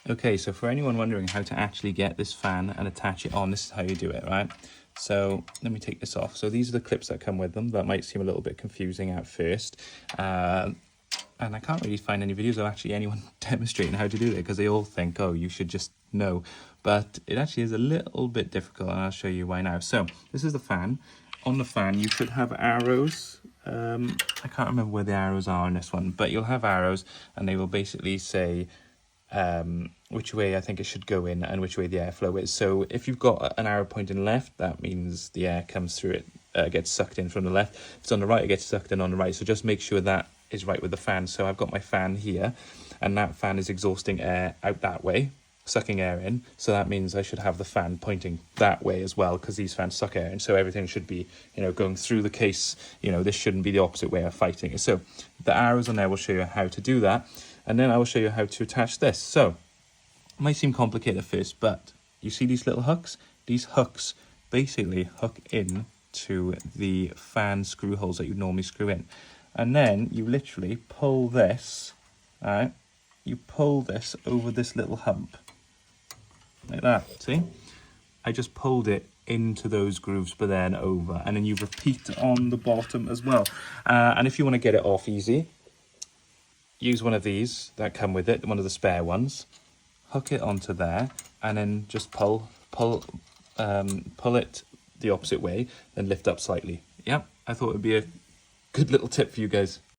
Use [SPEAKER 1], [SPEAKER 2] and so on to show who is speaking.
[SPEAKER 1] Okay, so for anyone wondering how to actually get this fan and attach it on, this is how you do it, right? So let me take this off. So these are the clips that come with them. That might seem a little bit confusing at first. And I can't really find any videos of actually anyone demonstrating how to do it, because they all think, oh, you should just know. But it actually is a little bit difficult, and I'll show you why now. So this is the fan. On the fan, you should have arrows. I can't remember where the arrows are on this one, but you'll have arrows, and they will basically say which way I think it should go in and which way the airflow is. So if you've got an arrow pointing left, that means the air comes through it, gets sucked in from the left. If it's on the right, it gets sucked in on the right. So just make sure that is right with the fan. So I've got my fan here, and that fan is exhausting air out that way, sucking air in. So that means I should have the fan pointing that way as well, because these fans suck air in. So everything should be, going through the case. This shouldn't be the opposite way of fighting it. So the arrows on there will show you how to do that. And then I will show you how to attach this. So it might seem complicated at first, but you see these little hooks? These hooks basically hook in to the fan screw holes that you normally screw in. And then you literally pull this, all right? You pull this over this little hump, like that, see? I just pulled it into those grooves, but then over. And then you repeat on the bottom as well. And if you want to get it off easy, use one of these that come with it, one of the spare ones, hook it onto there, and then just pull it the opposite way, then lift up slightly. Yeah, I thought it would be a good little tip for you guys.